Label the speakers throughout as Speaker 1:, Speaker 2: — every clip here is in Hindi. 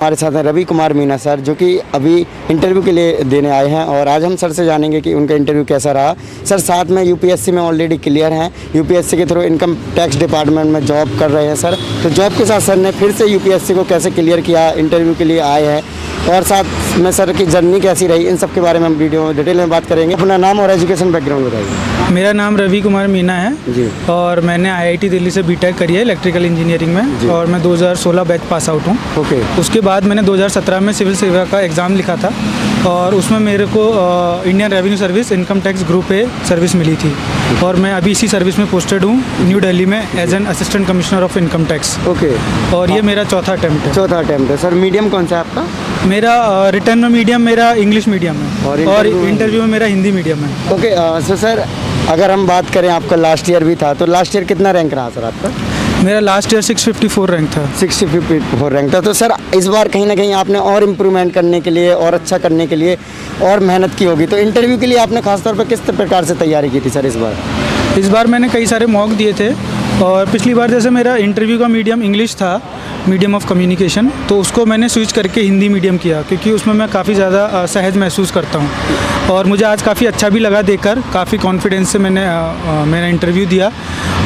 Speaker 1: हमारे साथ हैं रवि कुमार मीना सर, जो कि अभी इंटरव्यू के लिए देने आए हैं और आज हम सर से जानेंगे कि उनका इंटरव्यू कैसा रहा। सर साथ में यूपीएससी में ऑलरेडी क्लियर हैं, यूपीएससी के थ्रू इनकम टैक्स डिपार्टमेंट में जॉब कर रहे हैं सर। तो जॉब के साथ सर ने फिर से यूपीएससी को कैसे क्लियर किया, इंटरव्यू के लिए आए हैं और साथ में सर की जर्नी कैसी रही, इन सब के बारे में हम वीडियो में डिटेल में बात करेंगे। अपना नाम और एजुकेशन बैकग्राउंड बताइए।
Speaker 2: मेरा नाम रवि कुमार मीना है
Speaker 1: जी।
Speaker 2: और मैंने आईआईटी दिल्ली से बीटेक करी है इलेक्ट्रिकल इंजीनियरिंग में और मैं 2016 बैच पास आउट हूँ।
Speaker 1: ओके।
Speaker 2: उसके बाद मैंने 2017 में सिविल सेवा का एग्ज़ाम लिखा था और उसमें मेरे को Indian revenue service income tax group A service मिली थी और मैं अभी इसी सर्विस में पोस्टेड हूँ न्यू दिल्ली में as an assistant commissioner of income tax.
Speaker 1: Okay.
Speaker 2: और ये मेरा चौथा अटैम्प्ट है।
Speaker 1: चौथा अटैम्प्ट है सर। मीडियम कौन सा है आपका?
Speaker 2: मेरा रिटर्न में मीडियम मेरा इंग्लिश मीडियम है और इंटरव्यू में मेरा हिंदी मीडियम है।
Speaker 1: ओके। सो सर अगर हम बात करें, आपका लास्ट ईयर भी था, तो लास्ट ईयर कितना रैंक रहा सर आपका?
Speaker 2: मेरा लास्ट ईयर 654 रैंक था।
Speaker 1: 654 रैंक था। तो सर इस बार कहीं ना कहीं आपने और इम्प्रूवमेंट करने के लिए और अच्छा करने के लिए और मेहनत की होगी, तो इंटरव्यू के लिए आपने खासतौर पर किस प्रकार से तैयारी की थी सर इस बार?
Speaker 2: इस बार मैंने कई सारे मॉक दिए थे और पिछली बार जैसे मेरा इंटरव्यू का मीडियम इंग्लिश था, मीडियम ऑफ कम्युनिकेशन, तो उसको मैंने स्विच करके हिंदी मीडियम किया क्योंकि उसमें मैं काफ़ी ज़्यादा सहज महसूस करता हूँ और मुझे आज काफ़ी अच्छा भी लगा देखकर। काफ़ी कॉन्फिडेंस से मैंने मेरा इंटरव्यू दिया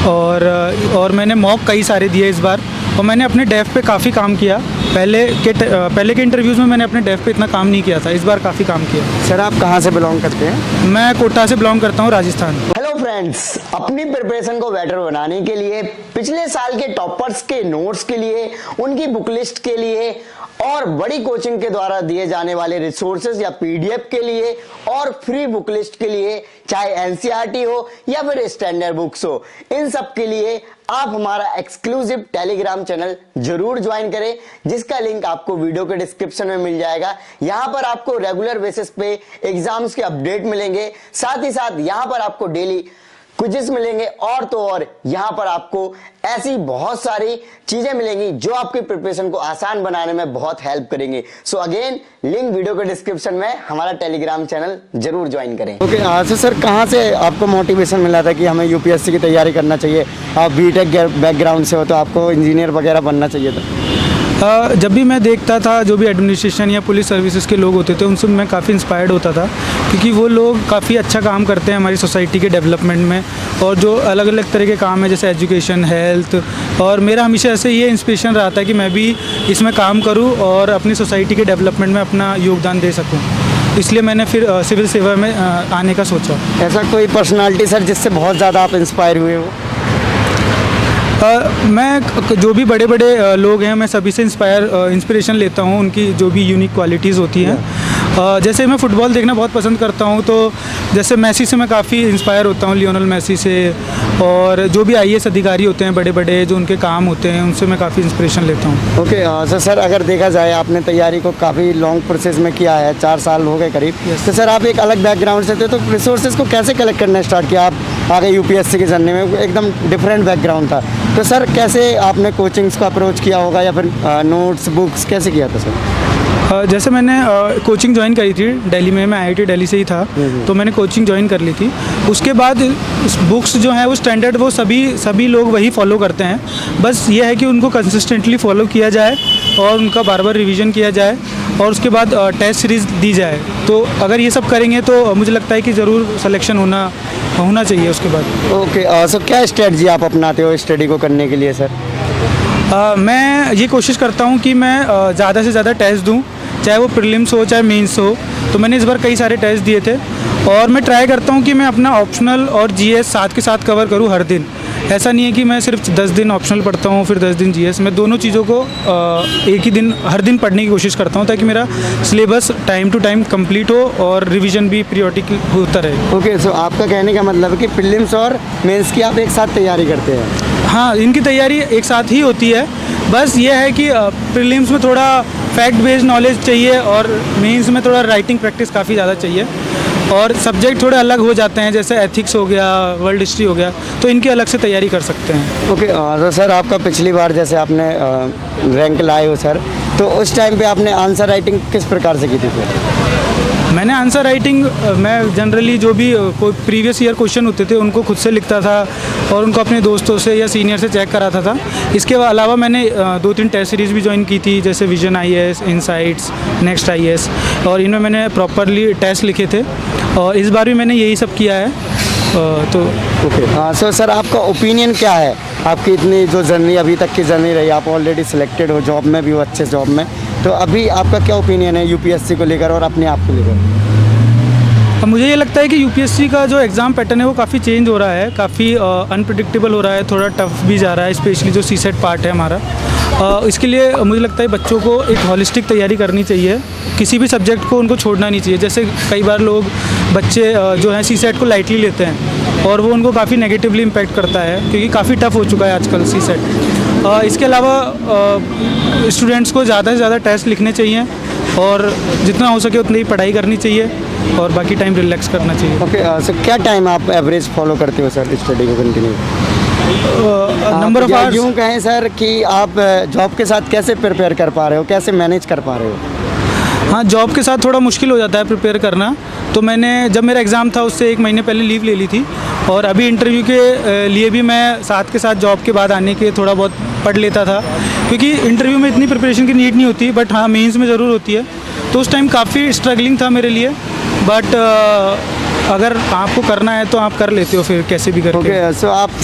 Speaker 2: और मैंने मॉक कई सारे दिए इस बार और मैंने अपने डेफ पे काफ़ी काम किया। पहले के इंटरव्यूज़ में मैंने अपने डेफ पे इतना काम नहीं किया था, इस बार काफ़ी काम किया।
Speaker 1: सर आप कहाँ से बिलोंग करते हैं?
Speaker 2: मैं कोटा से बिलोंग करता हूँ, राजस्थान।
Speaker 1: हेलो फ्रेंड्स, अपनी प्रिपरेशन को बेटर बनाने के लिए, पिछले साल के टॉपर्स के नोट्स के लिए, उनकी बुक लिस्ट के लिए और बड़ी कोचिंग के द्वारा दिए जाने वाले रिसोर्सेज या पीडीएफ के लिए और फ्री बुक लिस्ट के लिए, चाहे एनसीईआरटी हो या फिर स्टैंडर्ड बुक्स हो, इन सब के लिए आप हमारा एक्सक्लूसिव टेलीग्राम चैनल जरूर ज्वाइन करें, जिसका लिंक आपको वीडियो के डिस्क्रिप्शन में मिल जाएगा। यहां पर आपको रेगुलर बेसिस पे एग्जाम्स के अपडेट मिलेंगे, साथ ही साथ यहां पर आपको डेली क्विज़ेस मिलेंगे और तो और यहां पर आपको ऐसी बहुत सारी चीजें मिलेंगी जो आपकी प्रिपरेशन को आसान बनाने में बहुत हेल्प करेंगे। सो अगेन लिंक वीडियो के डिस्क्रिप्शन में, हमारा टेलीग्राम चैनल जरूर ज्वाइन करें। ओके। तो सर कहां से आपको मोटिवेशन मिला था कि हमें यूपीएससी की तैयारी करना चाहिए? आप बीटेक बैकग्राउंड से हो तो आपको इंजीनियर वगैरह बनना चाहिए था।
Speaker 2: जब भी मैं देखता था जो भी एडमिनिस्ट्रेशन या पुलिस सर्विसेज के लोग होते थे उनसे मैं काफ़ी इंस्पायर्ड होता था क्योंकि वो लोग काफ़ी अच्छा काम करते हैं हमारी सोसाइटी के डेवलपमेंट में और जो अलग अलग तरह के काम है जैसे एजुकेशन, हेल्थ, और मेरा हमेशा से ये इंस्पिरेशन रहा था कि मैं भी इसमें काम करूं और अपनी सोसाइटी के डेवलपमेंट में अपना योगदान दे सकूं। इसलिए मैंने फिर सिविल सेवा में आने का सोचा।
Speaker 1: ऐसा कोई पर्सनालिटी सर जिससे बहुत ज़्यादा आप इंस्पायर हुए हो?
Speaker 2: मैं जो भी बड़े बड़े लोग हैं मैं सभी से इंस्पिरेशन लेता हूँ, उनकी जो भी यूनिक क्वालिटीज़ होती हैं। जैसे मैं फ़ुटबॉल देखना बहुत पसंद करता हूँ, तो जैसे मेसी से मैं काफ़ी इंस्पायर होता हूँ, लियोनेल मेसी से, और जो भी आईएएस अधिकारी होते हैं बड़े बड़े जो उनके काम होते हैं उनसे मैं काफ़ी इंस्पिरेशन लेता हूँ।
Speaker 1: ओके। सर अगर देखा जाए आपने तैयारी को काफ़ी लॉन्ग प्रोसेस में किया है, 4 साल हो गए करीब। तो सर आप एक अलग बैकग्राउंड से थे, तो रिसोर्सेज को कैसे कलेक्ट करना स्टार्ट किया? आप आगे यूपीएससी के जर्नी में एकदम डिफरेंट बैकग्राउंड था, तो सर कैसे आपने कोचिंग्स को अप्रोच किया होगा या फिर नोट्स बुक्स कैसे किया था सर?
Speaker 2: जैसे मैंने कोचिंग ज्वाइन करी थी दिल्ली में, मैं आईआईटी दिल्ली से ही था, तो मैंने कोचिंग ज्वाइन कर ली थी। उसके बाद बुक्स जो हैं वो स्टैंडर्ड वो सभी लोग वही फॉलो करते हैं, बस ये है कि उनको कंसिस्टेंटली फॉलो किया जाए और उनका बार बार रिवीजन किया जाए और उसके बाद टेस्ट सीरीज़ दी जाए। तो अगर ये सब करेंगे तो मुझे लगता है कि ज़रूर सिलेक्शन होना चाहिए उसके बाद।
Speaker 1: ओके। सो क्या स्ट्रेटजी आप अपनाते हो स्टडी को करने के लिए सर?
Speaker 2: मैं ये कोशिश करता हूँ कि मैं ज़्यादा से ज़्यादा टेस्ट दूँ, चाहे वो प्रीलिम्स हो चाहे मेंस हो। तो मैंने इस बार कई सारे टेस्ट दिए थे और मैं ट्राई करता हूँ कि मैं अपना ऑप्शनल और जीएस साथ के साथ कवर करूँ हर दिन। ऐसा नहीं है कि मैं सिर्फ 10 दिन ऑप्शनल पढ़ता हूँ फिर 10 दिन जीएस। मैं दोनों चीज़ों को एक ही दिन हर दिन पढ़ने की कोशिश करता हूँ ताकि मेरा syllabus time to time complete हो और रिवीजन भी पीरियोडिक होता रहे।
Speaker 1: ओके। सो आपका कहने का मतलब है कि प्रीलिम्स और मेंस की आप एक साथ तैयारी करते हैं?
Speaker 2: हाँ, इनकी तैयारी एक साथ ही होती है, बस ये है कि प्रीलिम्स में थोड़ा फैक्ट बेस्ड नॉलेज चाहिए और मेंस में थोड़ा राइटिंग प्रैक्टिस काफ़ी ज़्यादा चाहिए और सब्जेक्ट थोड़े अलग हो जाते हैं, जैसे एथिक्स हो गया, वर्ल्ड हिस्ट्री हो गया, तो इनकी अलग से तैयारी कर सकते हैं।
Speaker 1: ओके। तो सर आपका पिछली बार जैसे आपने रैंक लाए हो सर, तो उस टाइम पे आपने आंसर राइटिंग किस प्रकार से की थी सर?
Speaker 2: मैंने आंसर राइटिंग मैं जनरली जो भी कोई प्रीवियस ईयर क्वेश्चन होते थे उनको खुद से लिखता था और उनको अपने दोस्तों से या सीनियर से चेक कराता था। इसके अलावा मैंने 2-3 टेस्ट सीरीज़ भी ज्वाइन की थी, जैसे vision IAS, insights, next IAS, और इनमें मैंने प्रॉपरली टेस्ट लिखे थे और इस बार भी मैंने यही सब किया है। तो
Speaker 1: ओके हाँ, सो सर आपका ओपिनियन क्या है, आपकी इतनी जो जर्नी अभी तक की जर्नी रही, आप ऑलरेडी सिलेक्टेड हो जॉब में भी हो, अच्छे जॉब में, तो अभी आपका क्या ओपिनियन है UPSC को लेकर और अपने आप को लेकर?
Speaker 2: अब मुझे ये लगता है कि UPSC का जो एग्ज़ाम पैटर्न है वो काफ़ी चेंज हो रहा है, काफ़ी अनप्रिडिक्टेबल हो रहा है, थोड़ा टफ भी जा रहा है, स्पेशली जो CSET पार्ट है हमारा। इसके लिए मुझे लगता है बच्चों को एक हॉलिस्टिक तैयारी करनी चाहिए, किसी भी सब्जेक्ट को उनको छोड़ना नहीं चाहिए। जैसे कई बार लोग बच्चे जो हैं CSET को लाइटली लेते हैं और वो उनको काफ़ी नेगेटिवली इम्पैक्ट करता है, क्योंकि काफ़ी टफ हो चुका है आजकल CSET। इसके अलावा स्टूडेंट्स को ज़्यादा से ज़्यादा टेस्ट लिखने चाहिए और जितना हो सके उतनी ही पढ़ाई करनी चाहिए और बाकी टाइम रिलैक्स करना चाहिए।
Speaker 1: ओके सर, क्या टाइम आप एवरेज फॉलो करते हो सर स्टडी को कंटिन्यू?
Speaker 2: नंबर ऑफ आवर्स
Speaker 1: यूँ कहें सर कि आप जॉब के साथ कैसे प्रिपेयर कर पा रहे हो, कैसे मैनेज कर पा रहे हो?
Speaker 2: हाँ, जॉब के साथ थोड़ा मुश्किल हो जाता है प्रिपेयर करना, तो मैंने जब मेरा एग्ज़ाम था उससे 1 महीने पहले लीव ले ली थी और अभी इंटरव्यू के लिए भी मैं साथ के साथ जॉब के बाद आने के थोड़ा बहुत पढ़ लेता था, क्योंकि इंटरव्यू में इतनी प्रिपरेशन की नीड नहीं होती, बट हाँ मेंस में ज़रूर होती है। तो उस टाइम काफ़ी स्ट्रगलिंग था मेरे लिए, बट अगर आपको करना है तो आप कर लेते हो फिर कैसे भी करके।
Speaker 1: ओके सो आप